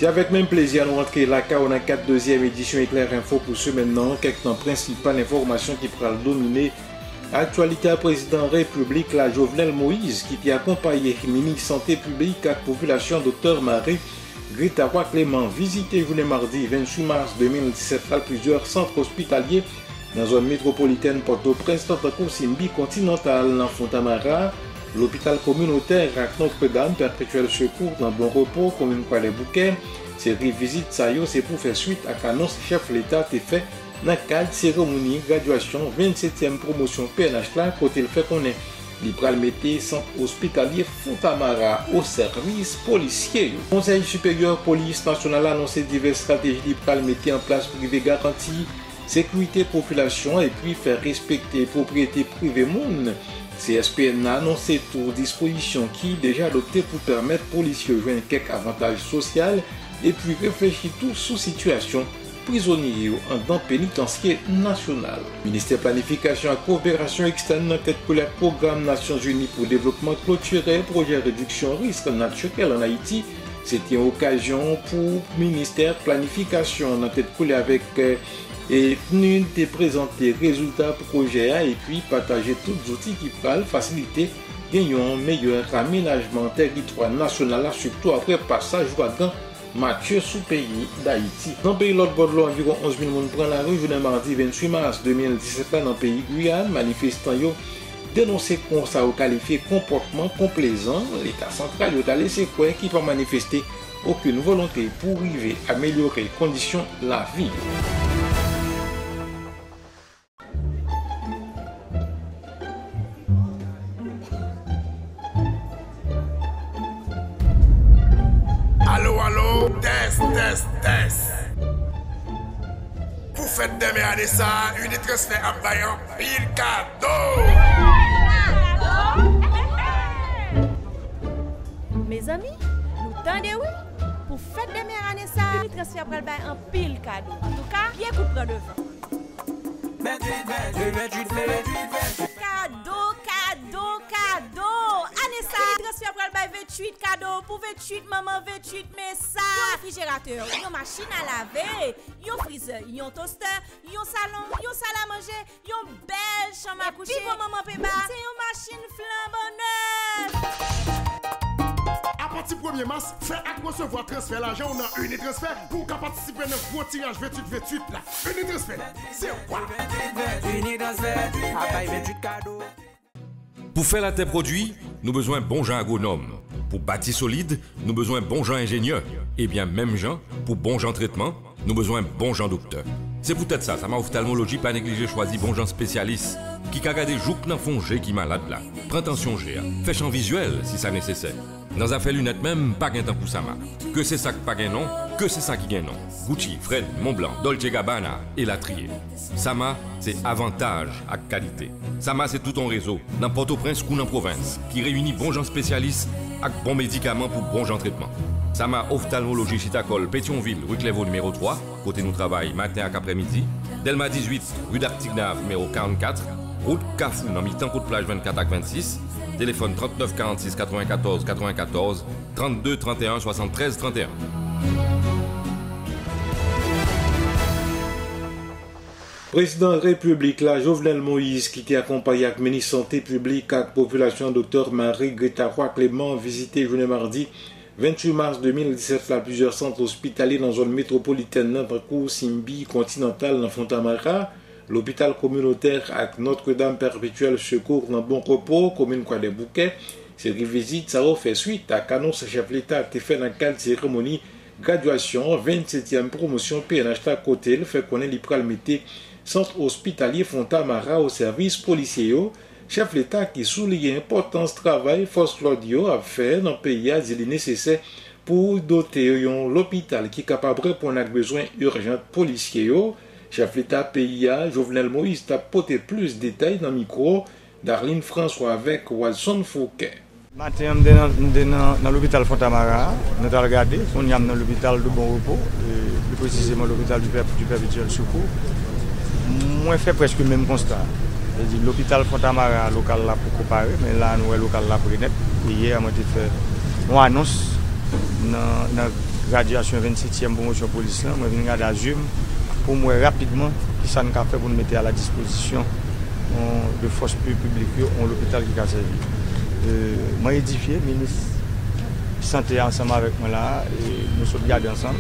C'est avec même plaisir nous rentrer là car on a 4e édition Éclair Info pour ce maintenant. Quelques principales informations qui pourraient dominer actualité à président République la Jovenel Moïse qui a accompagné le ministre Santé publique à la population Dr Marie Greta Clément visité journée mardi 28 mars 2017 à plusieurs centres hospitaliers dans la zone métropolitaine Port-au-Prince, Simbi continental dans Fontamara, l'hôpital communautaire à Notre-Dame, Perpétuel Secours dans Bon Repos, commune Croix-les-Bouquets. Série visite ça c'est pour faire suite à l'annonce chef l'État a fait dans le cadre de cérémonie graduation 27e promotion PNH là, côté le fait qu'on est libre mettre centre hospitalier Fontamara au service policier. Le Conseil supérieur police nationale a annoncé diverses stratégies libre mettre en place pour garantir sécurité population et puis faire respecter propriété privée monde. CSPN a annoncé toutes dispositions qui déjà adoptées pour permettre aux policiers de jouer quelques avantages sociaux et puis réfléchir tout sous situation prisonniers en dans pénitentiaire national. Ministère planification et coopération externe en tête pour le programme Nations Unies pour le développement clôturé projet réduction risque naturel en Haïti. C'était une occasion pour ministère planification en tête pour avec et venu te présenter résultats projet et puis partager tous les outils qui peuvent faciliter un meilleur aménagement territoire national surtout après passage ouragan Mathieu sous pays d'Haïti. Dans le pays l'autre bord de l'eau, environ 11 000 personnes prennent la rue le mardi 28 mars 2017 dans le pays Guyane. Manifestants dénoncé comme ça ou qualifié comportement complaisant. L'État central a laissé quoi qui peut manifester aucune volonté pour arriver à améliorer les conditions de la vie. Allô, test. Pour fête de mes années ça, une transfert à Bayan, pile cadeau. Mes amis, nous tendez oui? Pour fête de mes années ça, une transfert pour le bail en pile cadeau. En tout cas, bien qu'on prend devant. Cadeau. Anessa, transfert pour le bail 28 cadeaux pour 28 maman 28 mais ça. Un réfrigérateur, une machine à laver, un freezer, un toaster, un salon, une salle à manger, une belle chambre à coucher. Puis pour maman Péba, c'est une machine flambant neuve. À partir du 1er mars, fait à recevoir transfert l'argent on a une transfert pour participer à notre gros tirage 28 là. Une transfert, c'est quoi? Une transfert, à bail 28 cadeaux. Pour faire la terre produit, nous avons besoin de bons gens agronomes. Pour bâtir solide, nous avons besoin de bons gens ingénieurs. Et bien, même gens, pour bons gens traitement, nous avons besoin de bons gens docteurs. C'est peut-être ça m'a ophtalmologie pas négligé choisi bons gens spécialistes qui regardent des joues dans fond G qui malade là. Prends attention G, fais champ visuel si ça nécessaire. Dans affaire lunettes même, pas gain temps pour ça ma. Que c'est ça qui pas gain non, que c'est ça qui gain non. Gucci, Fred, Montblanc, Dolce Gabbana et la trier. Sama, c'est avantage à qualité. Sama, c'est tout ton réseau, dans Port-au-Prince ou dans province, qui réunit bons gens spécialistes avec bons médicaments pour bons gens traitement. Sama Ophtalmologie Chitacol, Pétionville, rue Clévaux numéro 3, côté nous travail matin à après-midi. Delma 18, rue d'Artignave numéro 44, route Carrefour, dans mi-temps, route plage 24 à 26. Téléphone 39 46 94 94 32 31 73 31. Président République la Jovenel Moïse qui était accompagné avec le ministre Santé publique à la population Dr Marie Greta Clément visité journée mardi 28 mars 2017 à plusieurs centres hospitaliers dans la zone métropolitaine Nantakou, Simbi, continentale dans Fontamara. L'hôpital communautaire avec Notre-Dame Perpétuel Secours dans Bon Repos, commune Croix-les-Bouquets. Cette visite, ça a fait suite à l'annonce chef l'État a été fait dans le cadre de cérémonie graduation 27e promotion PNH à côté. Le fait qu'on ait mettre centre hospitalier Fontamara au service policier. Chef l'État qui souligne l'importance du travail force Claudio a fait dans le pays a dit nécessaire pour doter l'hôpital qui est capable de répondre aux besoins urgents policiers. Chef l'État PIA, Jovenel Moïse, a porté plus de détails dans le micro d'Arline François avec Watson Fouquet. Maintenant, dans l'hôpital Fontamara, nous avons regardé, on est dans l'hôpital de Bon Repos, plus précisément l'hôpital du Perpétuel Secours. Moi, je fais presque le même constat. L'hôpital Fontamara local là pour comparer, mais là, nous local là pour net. Hier, on a fait une annonce dans radiation 27e promotion police là, moi viens regarder à Zoom pour moi rapidement qui ça nous a fait pour nous mettre à la disposition de forces publiques en l'hôpital qui a servi. Moi édifié ministre santé ensemble avec moi là et nous sommes gardés ensemble.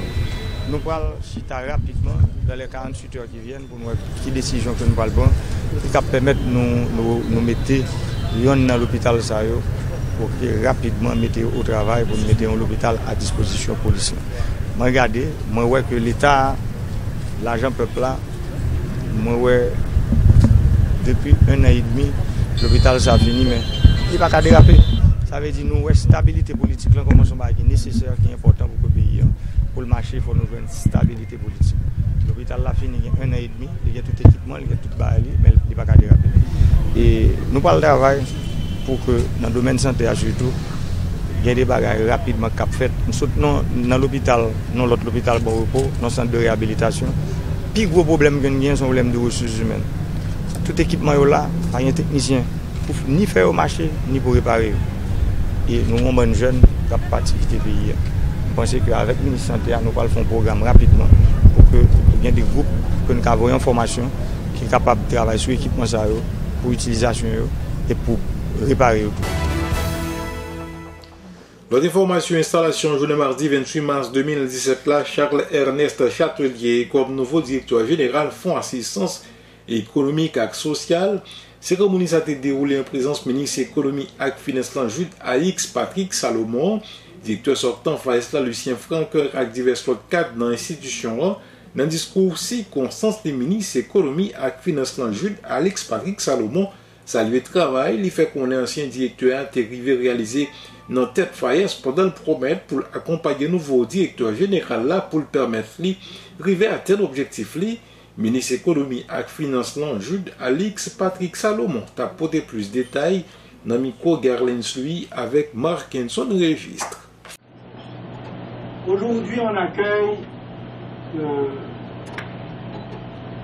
Nous allons chiter rapidement dans les 48 heures qui viennent pour nous qui décision que nous allons prendre qui va permettre nous mettre dans l'hôpital ça pour que rapidement mettre au travail pour nous mettre l'hôpital à disposition police. Moi regardez, moi vois que l'État l'argent peuple là moi ouais depuis 1 an et demi l'hôpital ça a fini mais il va pas déraper. Ça veut dire nous stabilité politique là commence à être nécessaire qui est important pour le pays. Pour le marché, il faut nous avoir une stabilité politique. L'hôpital là fini 1 an et demi, il y a tout équipement, il y a tout barré, mais il va pas déraper. Et nous parlons de travail pour que dans le domaine de santé surtout, il y ait des bagages rapidement cap fait. Nous soutenons dans l'hôpital, dans l'autre hôpital Bon Repos, dans le centre de réhabilitation. Le plus gros problème que nous avons, c'est le problème de ressources humaines. Tout équipement est là, pas un technicien pour ni faire au marché, ni pour réparer. Et nous avons des jeunes qui ont parti quitter le pays. Je pense qu'avec le ministre de la Santé, nous allons faire un programme rapidement pour qu'il y ait des groupes que nous avons en formation qui sont capables de travailler sur l'équipement pour l'utilisation et pour réparer. L'autre information, installation journée mardi 28 mars 2017, là, Charles-Ernest Chatelier, comme nouveau directeur général Fonds Assistance économique et sociale. Cérémonie a été déroulée en présence ministre économie et finance Jude Alix Patrick Salomon, directeur sortant Faesla Lucien Franqueur et divers autres cadres dans l'institution. Dans le discours circonstance des ministres économie et finance Jude Alix Patrick Salomon saluer le travail, il fait qu'on est ancien directeur arrivé réalisé dans tête Faes pendant le promettre pour accompagner nouveau directeur général là pour le permettre d'arriver à tel objectif li. Ministre économie et finance Jude Alix Patrick Salomon t'a apporté plus de détails dans micro Garlens lui avec Mark Henson registre. Aujourd'hui, on accueille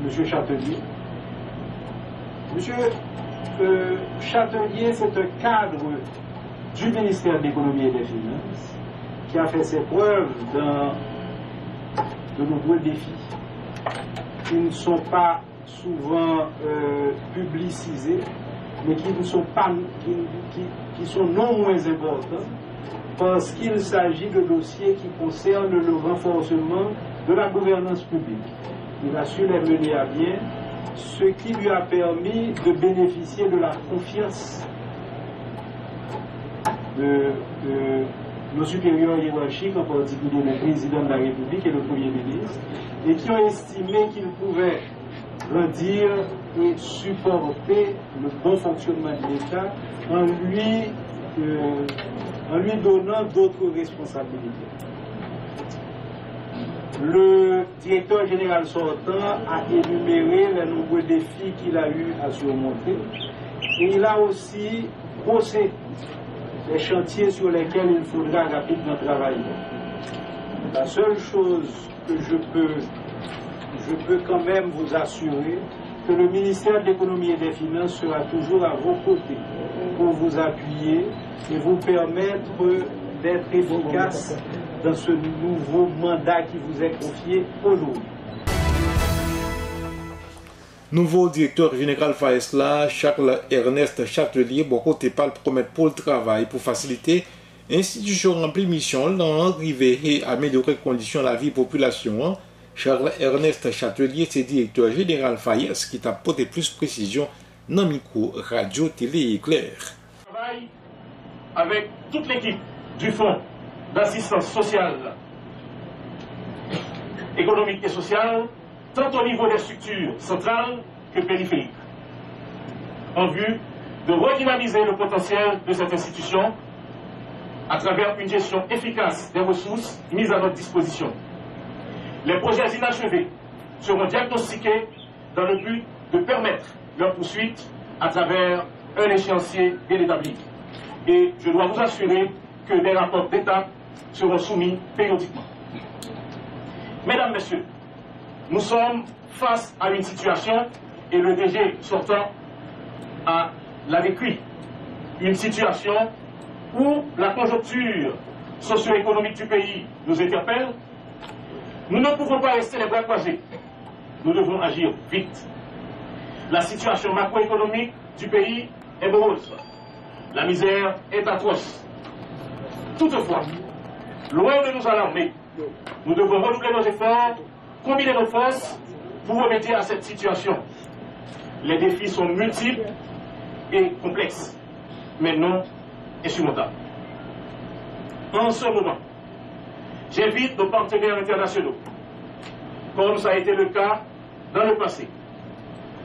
M. Chatelier. M. Chatelier, c'est un cadre du ministère de l'économie et des finances qui a fait ses preuves dans de nombreux défis qui ne sont pas souvent publicisés, mais qui ne sont pas, qui sont non moins importants, parce qu'il s'agit de dossiers qui concernent le renforcement de la gouvernance publique. Il a su les mener à bien, ce qui lui a permis de bénéficier de la confiance de nos supérieurs hiérarchiques, en particulier le président de la République et le Premier ministre, et qui ont estimé qu'ils pouvaient redire et supporter le bon fonctionnement de l'État en lui donnant d'autres responsabilités. Le directeur général sortant a énuméré les nombreux défis qu'il a eu à surmonter et il a aussi posé les chantiers sur lesquels il faudra rapidement travailler. La seule chose que je peux quand même vous assurer que le ministère de l'économie et des finances sera toujours à vos côtés pour vous appuyer et vous permettre d'être efficace dans ce nouveau mandat qui vous est confié aujourd'hui. Nouveau directeur général Faesla, Charles-Ernest Chatelier, beaucoup de pas le promettre pour le travail, pour faciliter l'institution remplie mission, l'arrivée et améliorer les conditions de la vie de la population. Charles-Ernest Chatelier, c'est directeur général Faes qui t'a apporté plus de précision dans le micro radio, télé éclair. Travaille avec toute l'équipe du Fonds d'assistance sociale, économique et sociale, tant au niveau des structures centrales que périphériques, en vue de redynamiser le potentiel de cette institution à travers une gestion efficace des ressources mises à notre disposition. Les projets inachevés seront diagnostiqués dans le but de permettre leur poursuite à travers un échéancier bien établi. Et je dois vous assurer que des rapports d'étape seront soumis périodiquement. Mesdames, Messieurs, nous sommes face à une situation, et le DG sortant l'a décrit, une situation où la conjoncture socio-économique du pays nous interpelle, nous ne pouvons pas rester les bras croisés. Nous devons agir vite. La situation macroéconomique du pays est morose. La misère est atroce. Toutefois, loin de nous alarmer, nous devons redoubler nos efforts, combiner nos forces pour remédier à cette situation. Les défis sont multiples et complexes, mais non insurmontables. En ce moment, j'invite nos partenaires internationaux, comme ça a été le cas dans le passé,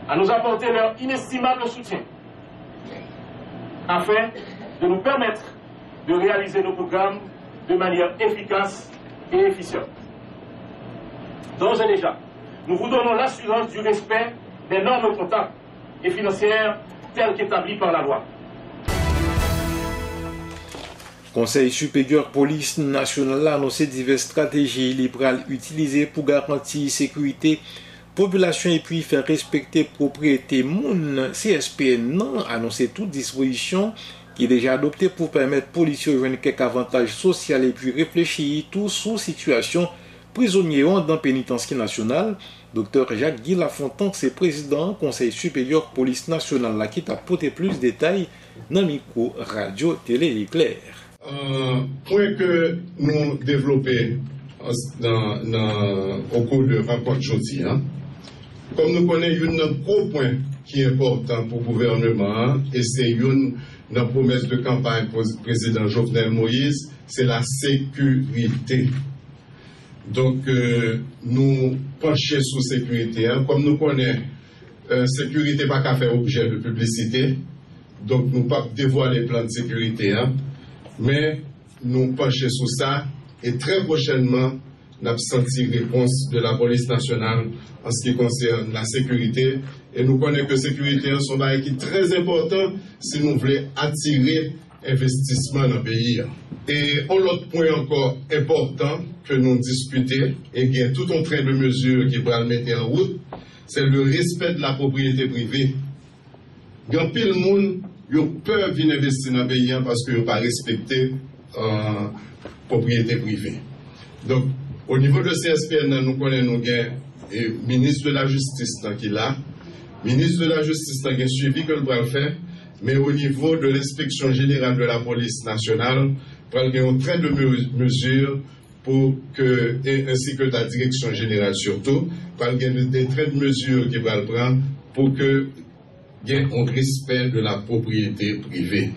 à nous apporter leur inestimable soutien afin de nous permettre de réaliser nos programmes de manière efficace et efficiente. D'ores et déjà, nous vous donnons l'assurance du respect des normes comptables et financières telles qu'établies par la loi. Conseil supérieur police nationale a annoncé diverses stratégies libérales utilisées pour garantir sécurité population et puis faire respecter propriété moun. CSPN a annoncé toute disposition qui est déjà adoptée pour permettre aux policiers de joindre quelques avantages sociaux et puis réfléchir tout sous situation prisonniers dans le pénitencier national. Dr Jacques Guy Lafontaine, c'est président Conseil supérieur police nationale là, qui t'a apporté plus de détails dans le micro radio télé éclair. Point que nous développons au cours de rapport aujourd'hui, comme nous connaissons un gros point qui est important pour le gouvernement, et c'est une promesse de campagne pour le président Jovenel Moïse, c'est la sécurité. Donc, nous penchons sur sécurité. Comme nous connaissons, sécurité pas qu'à faire objet de publicité, donc nous ne pouvons pas dévoiler les plans de sécurité, mais nous penchons sur ça, et très prochainement, nous avons senti réponse de la police nationale en ce qui concerne la sécurité. Et nous connaissons que la sécurité est un bail qui est très important si nous voulons attirer investissement dans le pays. Et un autre point encore important que nous discutons, et qu'il y a tout un train de mesures qui va le mettre en route, c'est le respect de la propriété privée. Il y a pile de monde qui peuvent venir investir dans le pays parce qu'ils n'ont pas respecté la propriété privée. Donc, au niveau de CSPN, nous connaissons le ministre de la Justice qui est là. Le ministre de la Justice qui a suivi que le bras le fait, mais au niveau de l'inspection générale de la police nationale, il y a un train de mesures pour que, ainsi que la direction générale surtout, il y a des trains de mesures qui vont le prendre pour que il y ait un respect de la propriété privée.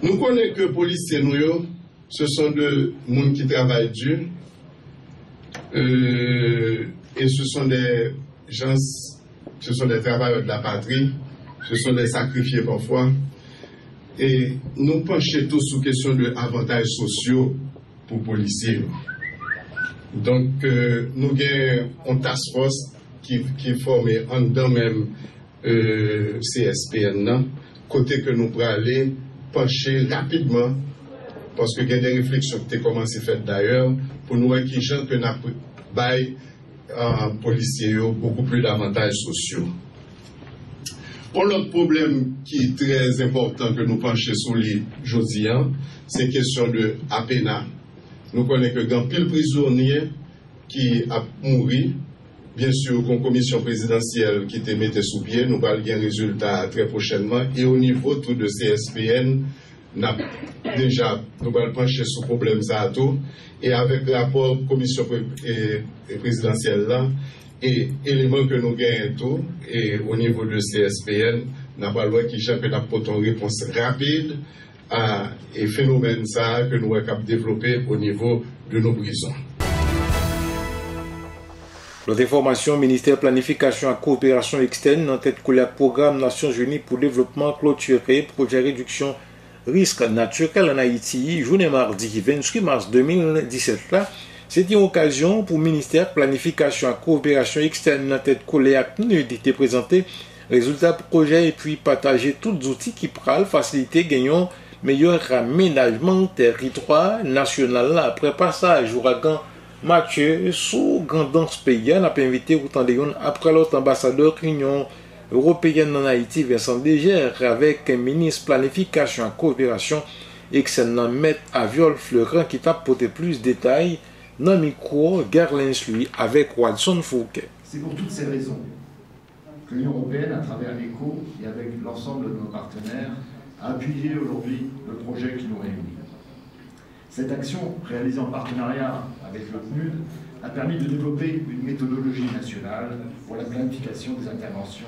Nous connaissons que les policiers, ce sont des gens qui travaillent dur, et ce sont des gens, ce sont des travailleurs de la patrie, ce sont des sacrifiés parfois, et nous penchons tous sur question de avantages sociaux pour les policiers. Donc, nous avons une task force qui est formée en dedans même CSPN, côté que nous pourrons aller pencher rapidement, parce qu'il y a des réflexions qui ont commencé à faire d'ailleurs, pour nous acquérir que nous avons policiers beaucoup plus d'avantages sociaux. L'autre problème qui est très important que nous penchons sur les aujourd'hui, c'est la question de APENA. Nous connaissons que dans pile prisonniers qui a mouru, bien sûr, une commission présidentielle qui te mettait sous pied, nous allons avoir un résultat très prochainement. Et au niveau tout de CSPN, nous allons pencher sur le problème ça tout. Et avec le rapport commission présidentielle là, et éléments que nous gagnons tout, et au niveau de CSPN, nous allons apporter une réponse rapide à un phénomène ça que nous allons développer au niveau de nos prisons. L'autre information, ministère planification et coopération externe en tête que le programme Nations Unies pour développement clôturé, projet réduction risque naturel en Haïti, journée mardi 28 mars 2017 là, c'était une occasion pour le ministère planification et coopération externe en tête que été présenté résultat projet et puis partager tous les outils qui pourraient faciliter gagnant meilleur aménagement territoire national là, après passage ouragan Mathieu, sous grandance paysanne, a invité autant de gens après l'autre ambassadeur de l'Union européenne en Haïti, Vincent Dégère, avec un ministre planification et coopération et que c'est un maître à viol fleurant qui t'a porté plus de détails dans le micro Gerlins lui avec Watson Fouquet. C'est pour toutes ces raisons que l'Union européenne, à travers l'ECO et avec l'ensemble de nos partenaires, a appuyé aujourd'hui le projet qui nous réunit. Cette action, réalisée en partenariat avec le PNUD, a permis de développer une méthodologie nationale pour la planification des interventions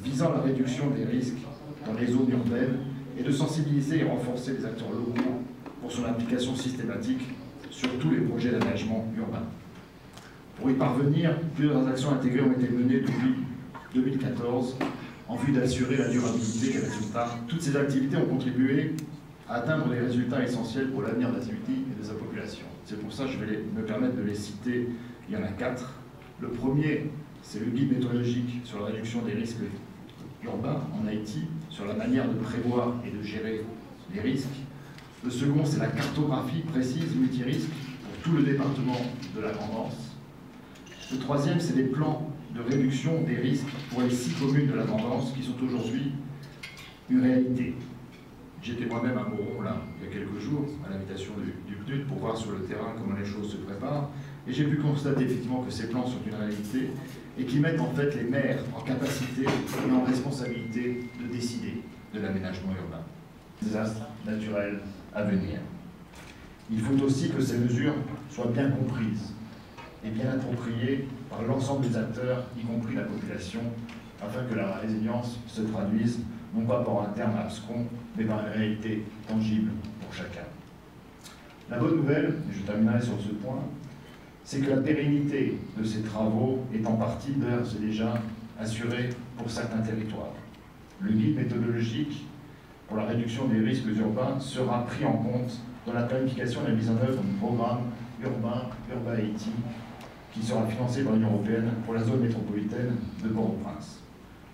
visant la réduction des risques dans les zones urbaines et de sensibiliser et renforcer les acteurs locaux pour son application systématique sur tous les projets d'aménagement urbain. Pour y parvenir, plusieurs actions intégrées ont été menées depuis 2014 en vue d'assurer la durabilité des résultats. Toutes ces activités ont contribué à atteindre les résultats essentiels pour l'avenir de la Haïti et de sa population. C'est pour ça que je vais me permettre de les citer. Il y en a 4. Le premier, c'est le guide méthodologique sur la réduction des risques urbains en Haïti, sur la manière de prévoir et de gérer les risques. Le second, c'est la cartographie précise multirisque pour tout le département de la Grand'Anse. Le troisième, c'est les plans de réduction des risques pour les 6 communes de la Grand'Anse qui sont aujourd'hui une réalité. J'étais moi-même à Moron, là, il y a quelques jours, à l'invitation du PNUD, pour voir sur le terrain comment les choses se préparent. Et j'ai pu constater effectivement que ces plans sont une réalité et qui mettent en fait les maires en capacité et en responsabilité de décider de l'aménagement urbain. Désastres naturels à venir. Il faut aussi que ces mesures soient bien comprises et bien appropriées par l'ensemble des acteurs, y compris la population, afin que la résilience se traduise non pas par un terme abscon, mais par une réalité tangible pour chacun. La bonne nouvelle, et je terminerai sur ce point, c'est que la pérennité de ces travaux est en partie d'ores et déjà assurée pour certains territoires. Le guide méthodologique pour la réduction des risques urbains sera pris en compte dans la planification et la mise en œuvre du programme Urbain Haïti, qui sera financé par l'Union européenne pour la zone métropolitaine de Port-au-Prince.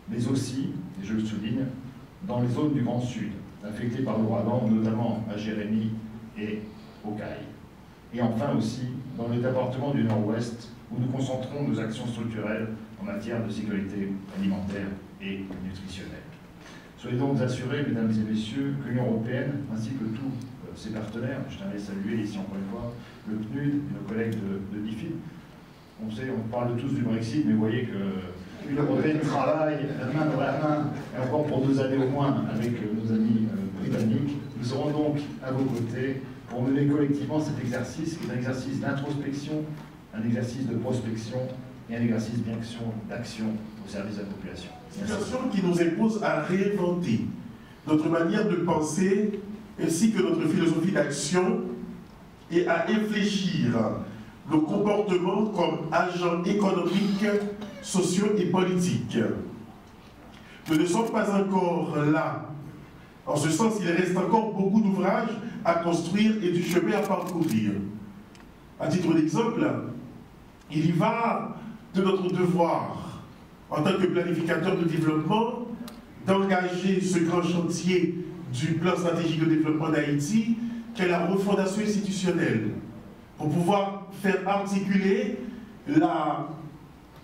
Mais aussi, et je le souligne, dans les zones du Grand Sud, affectées par l'ouragan, notamment à Jérémy et au Caraïbes. Et enfin aussi, dans le département du Nord-Ouest, où nous concentrons nos actions structurelles en matière de sécurité alimentaire et nutritionnelle. Soyez donc assurés, mesdames et messieurs, que l'Union européenne, ainsi que tous ses partenaires, je tiens à les saluer ici encore une fois, le PNUD et nos collègues de DFID, on parle tous du Brexit, mais vous voyez que l'Union européenne travaille main dans la main, et encore pour 2 années au moins, avec nos amis britanniques. Nous serons donc à vos côtés pour mener collectivement cet exercice, qui est un exercice d'introspection, un exercice de prospection et un exercice d'action au service de la population. Situation qui nous impose à réinventer notre manière de penser ainsi que notre philosophie d'action et à infléchir nos comportements comme agents économiques, sociaux et politiques. Nous ne sommes pas encore là. En ce sens, il reste encore beaucoup d'ouvrages à construire et du chemin à parcourir. À titre d'exemple, il y va de notre devoir, en tant que planificateur de développement, d'engager ce grand chantier du plan stratégique de développement d'Haïti, qu'est la refondation institutionnelle, pour pouvoir faire articuler la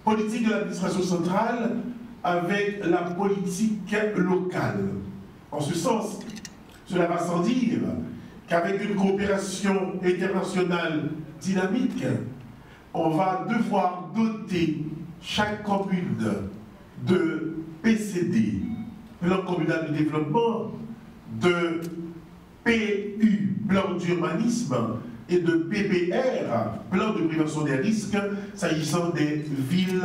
politique de l'administration centrale avec la politique locale. En ce sens, cela va sans dire qu'avec une coopération internationale dynamique, on va devoir doter chaque commune de PCD, plan communal de développement, de PU, plan d'urbanisme, et de PPR, plan de prévention des risques, s'agissant des villes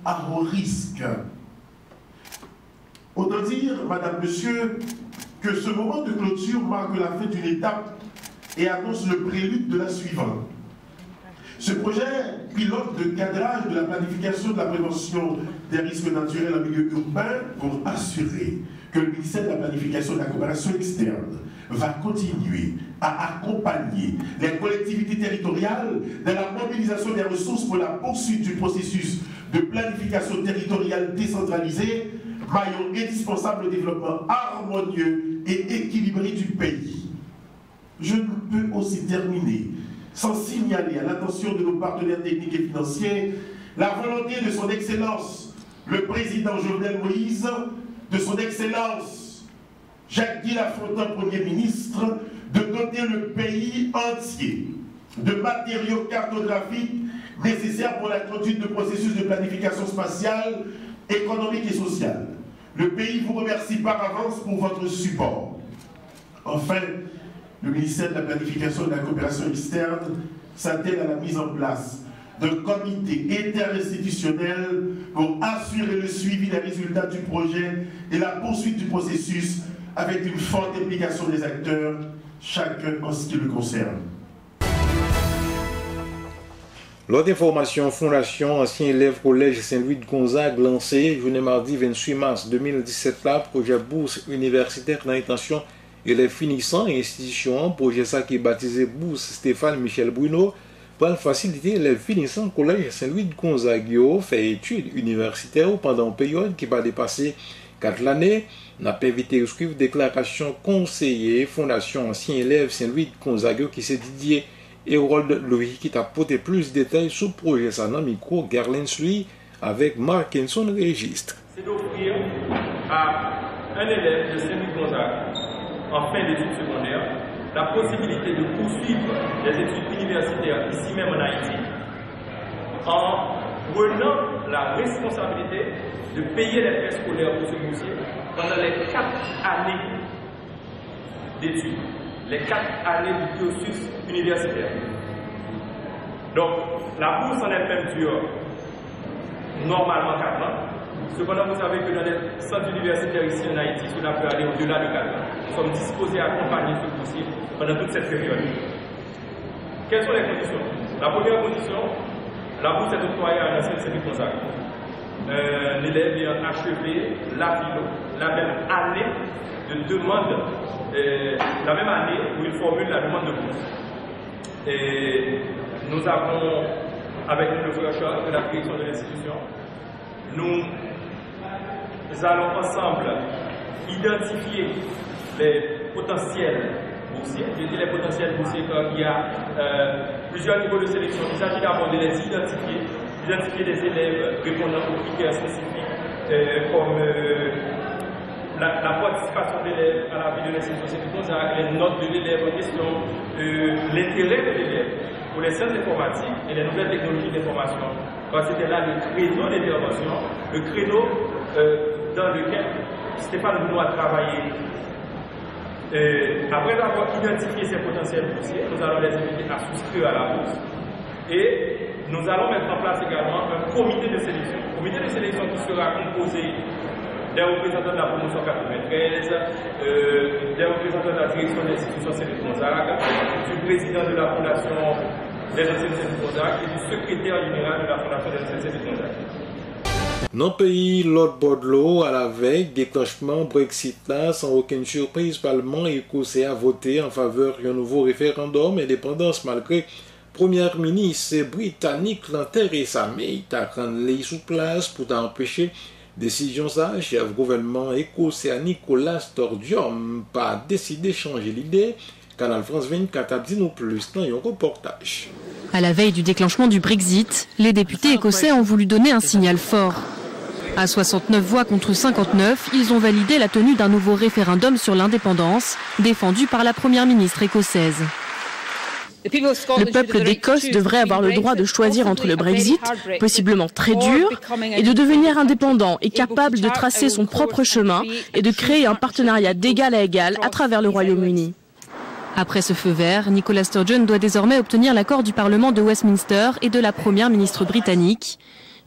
à haut risque. Autant dire, Madame, Monsieur, que ce moment de clôture marque la fin d'une étape et annonce le prélude de la suivante. Ce projet pilote de cadrage de la planification de la prévention des risques naturels en milieu urbain pour assurer que le ministère de la Planification et de la Coopération externe va continuer à accompagner les collectivités territoriales dans la mobilisation des ressources pour la poursuite du processus de planification territoriale décentralisée, maillon indispensable au développement harmonieux et équilibré du pays. Je ne peux aussi terminer sans signaler à l'attention de nos partenaires techniques et financiers la volonté de son Excellence, le président Jovenel Moïse, de son Excellence Jacques Guy Lafontaine, Premier ministre, de doter le pays entier de matériaux cartographiques nécessaires pour la conduite de processus de planification spatiale, économique et sociale. Le pays vous remercie par avance pour votre support. Enfin, le ministère de la Planification et de la Coopération externe s'attelle à la mise en place d'un comité interinstitutionnel pour assurer le suivi des résultats du projet et la poursuite du processus avec une forte implication des acteurs, chacun en ce qui le concerne. L'autre information, Fondation Ancien Élève Collège Saint-Louis de Gonzague lancé, journée mardi 28 mars 2017, là, projet bourse universitaire dans l'intention élèves finissants et institutions, projet ça qui est baptisé bourse Stéphane Michel Bruno, pour faciliter les finissants Collège Saint-Louis de Gonzague, fait études universitaires pendant une période qui va dépasser 4 l'année. N'a pas invité à suivre déclaration conseiller Fondation Ancien Élève Saint-Louis de Gonzague qui s'est Didier Hérold Louis qui t'a apporté plus de détails sur le projet ça dans micro Garlin Sui avec Markinson Registre. C'est d'offrir à un élève de Saint-Louis-Gonzague en fin d'études secondaires la possibilité de poursuivre les études universitaires ici même en Haïti en prenant la responsabilité de payer les frais scolaires pour ce boursier pendant les 4 années d'études. Les 4 années du cursus universitaire. Donc, la bourse en elle-même dure normalement 4 ans. Cependant, vous savez que dans les centres universitaires ici en Haïti, cela peut aller au-delà de 4 ans. Nous sommes disposés à accompagner ce boursier pendant toute cette période. Quelles sont les conditions? La première condition, la bourse est octroyée à un ancien de Gonzague. L'élève ayant achevé la philo, la même année de demande. La même année où il formule la demande de bourse. Et nous avons, avec le frère Charles de la direction de l'institution, nous allons ensemble identifier les potentiels boursiers. Je dis les potentiels boursiers car il y a plusieurs niveaux de sélection. Il s'agit d'abord de les identifier des élèves répondant aux critères spécifiques comme la participation de l'élève à la vie de l'institution de Gonzague, les notes de l'élève en question, l'intérêt de l'élève pour les sciences informatiques et les nouvelles technologies d'information. C'était là le créneau d'intervention, le créneau dans lequel Stéphane Bruno a travaillé. Après avoir identifié ces potentiels boursiers, nous allons les inviter à souscrire à la bourse. Et nous allons mettre en place également un comité de sélection. Un comité de sélection qui sera composé des représentants de la promotion 93, des représentants de la direction de l'institution Saint-Louis de Gonzague, du président de la fondation des anciens Saint-Louis de Gonzague et du secrétaire général de la fondation des anciens Saint-Louis de Gonzague. Dans le pays, l'autre bord de l'eau, à la veille, déclenchement Brexit là, sans aucune surprise, le Parlement écossais a voté en faveur d'un nouveau référendum indépendance malgré Premier ministre britannique Theresa May a rendu sous place pour empêcher décision ça, chef gouvernement écossais Nicolas Sturgeon pas décidé de changer l'idée. Canal France 24 a dit nous plus dans un reportage. À la veille du déclenchement du Brexit, les députés écossais ont voulu donner un signal fort. À 69 voix contre 59, ils ont validé la tenue d'un nouveau référendum sur l'indépendance, défendu par la première ministre écossaise. Le peuple d'Écosse devrait avoir le droit de choisir entre le Brexit, possiblement très dur, et de devenir indépendant et capable de tracer son propre chemin et de créer un partenariat d'égal à égal à travers le Royaume-Uni. Après ce feu vert, Nicolas Sturgeon doit désormais obtenir l'accord du Parlement de Westminster et de la première ministre britannique.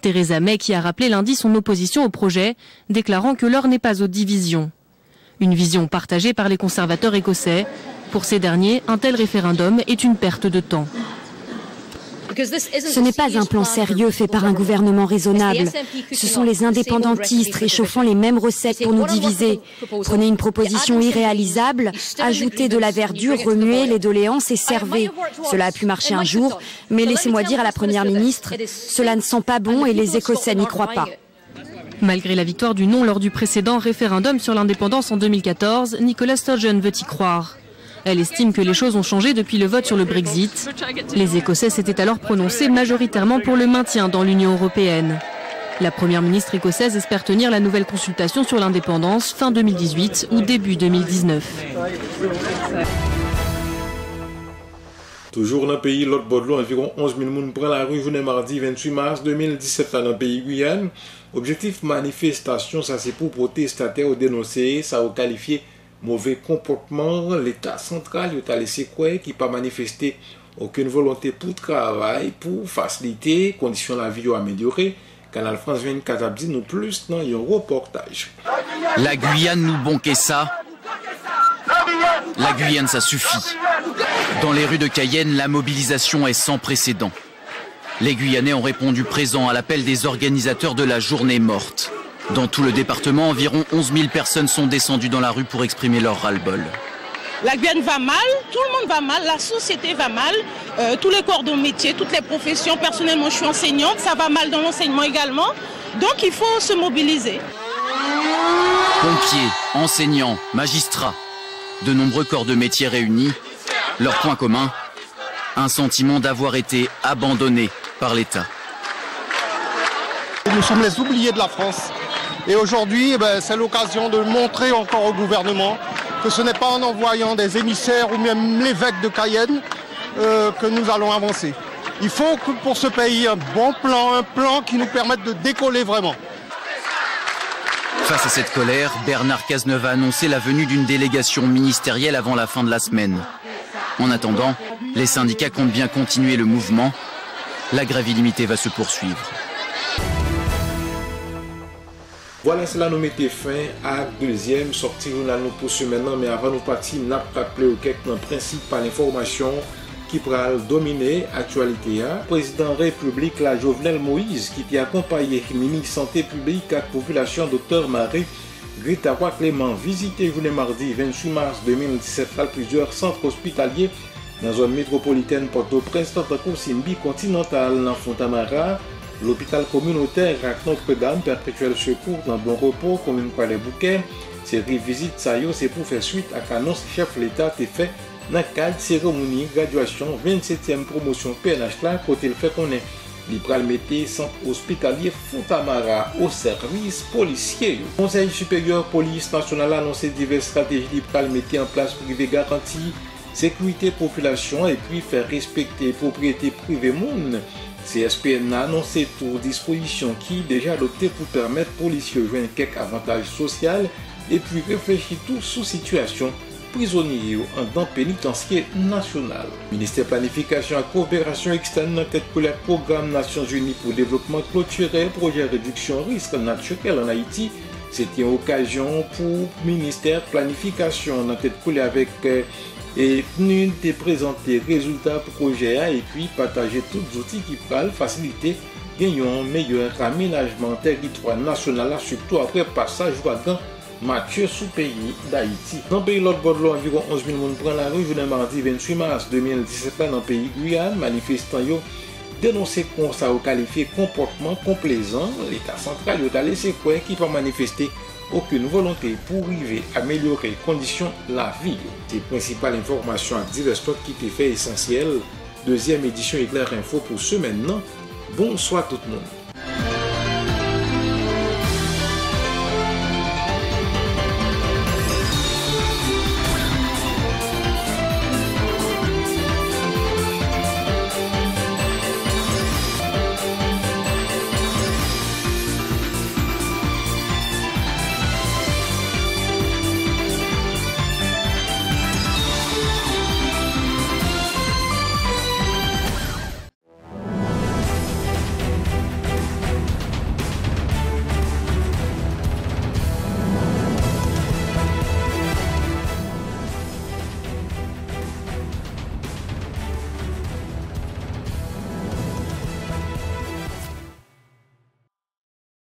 Theresa May qui a rappelé lundi son opposition au projet, déclarant que l'heure n'est pas aux divisions. Une vision partagée par les conservateurs écossais. Pour ces derniers, un tel référendum est une perte de temps. Ce n'est pas un plan sérieux fait par un gouvernement raisonnable. Ce sont les indépendantistes réchauffant les mêmes recettes pour nous diviser. Prenez une proposition irréalisable, ajoutez de la verdure, remuez les doléances et servez. Cela a pu marcher un jour, mais laissez-moi dire à la Première ministre, cela ne sent pas bon et les Écossais n'y croient pas. Malgré la victoire du non lors du précédent référendum sur l'indépendance en 2014, Nicolas Sturgeon veut y croire. Elle estime que les choses ont changé depuis le vote sur le Brexit. Les Écossais s'étaient alors prononcés majoritairement pour le maintien dans l'Union européenne. La première ministre écossaise espère tenir la nouvelle consultation sur l'indépendance fin 2018 ou début 2019. Toujours dans le pays, l'autre bord de l'eau, environ 11 000 personnes prennent la rue journée mardi 28 mars 2017 dans le pays Guyane. Objectif manifestation, ça c'est pour protestataires ou dénoncer, ça a qualifié mauvais comportement. L'État central il a laissé quoi qui pas manifester aucune volonté pour travail, pour faciliter, conditions de la vie améliorées. Canal France 24 a dit nous plus dans un reportage. La Guyane nous bonquait ça. La Guyane, ça suffit. Dans les rues de Cayenne, la mobilisation est sans précédent. Les Guyanais ont répondu présent à l'appel des organisateurs de la journée morte. Dans tout le département, environ 11 000 personnes sont descendues dans la rue pour exprimer leur ras-le-bol. La Guyane va mal, tout le monde va mal, la société va mal, tous les corps de métier, toutes les professions. Personnellement, je suis enseignante, ça va mal dans l'enseignement également. Donc il faut se mobiliser. Pompiers, enseignants, magistrats, de nombreux corps de métier réunis. Leur point commun, un sentiment d'avoir été abandonné par l'État. Nous sommes les oubliés de la France. Et aujourd'hui, c'est l'occasion de montrer encore au gouvernement que ce n'est pas en envoyant des émissaires ou même l'évêque de Cayenne que nous allons avancer. Il faut que pour ce pays un bon plan, un plan qui nous permette de décoller vraiment. Face à cette colère, Bernard Cazeneuve a annoncé la venue d'une délégation ministérielle avant la fin de la semaine. En attendant, les syndicats comptent bien continuer le mouvement. La grève illimitée va se poursuivre. Voilà, cela nous mettait fin à la deuxième sortie journal nous poursuit maintenant, mais avant nous partir, nous avons rappelé au quelques principales informations qui pourraient dominer l'actualité. Président République, la Jovenel Moïse, qui a accompagné le ministre Santé publique à la population, Dr Marie Greta Clément, visité journée mardi 28 mars 2017 à plusieurs centres hospitaliers dans la zone métropolitaine Port-au-Prince, dans Simbi continental, dans Fontamara, l'hôpital communautaire à Notre-Dame, Perpétuel Secours dans Bon Repos, commune Palais-Bouquet. Cette visite, c'est pour faire suite à l'annonce chef de l'État a fait dans le cadre de cérémonie graduation 27e promotion PNH là, côté le fait qu'on est Libral mettait centre hospitalier Fontamara au service policier. Le Conseil supérieur police nationale a annoncé diverses stratégies Libral mettait en place pour garantir sécurité population et puis faire respecter propriété privée monde. CSPN a annoncé toutes dispositions qui déjà adoptées pour permettre aux policiers de jouer quelques avantages sociaux et puis réfléchir tout sous situation prisonniers en pénitentiaire national. Ministère planification et coopération externe en tête pour le programme Nations Unies pour le développement clôturé projet réduction risque naturel en Haïti. C'était une occasion pour ministère planification en tête pour avec et nous de présenter résultats projet et puis partager tous les outils qui peuvent faciliter gagner un meilleur aménagement territoire national surtout après passage ouragan Mathieu sous pays d'Haïti. Dans le pays l'autre bord de l'eau, environ 11 000 personnes prennent la rue journée mardi 28 mars 2017 dans le pays Guyane. Manifestants dénoncé qu'on ça qualifié comportement complaisant. L'État central a laissé quoi qui peut manifester aucune volonté pour arriver à améliorer les conditions de la vie. Ces principales informations à divers stocks qui étaient fait essentiel. Deuxième édition Éclair Info pour ce maintenant. Bonsoir tout le monde.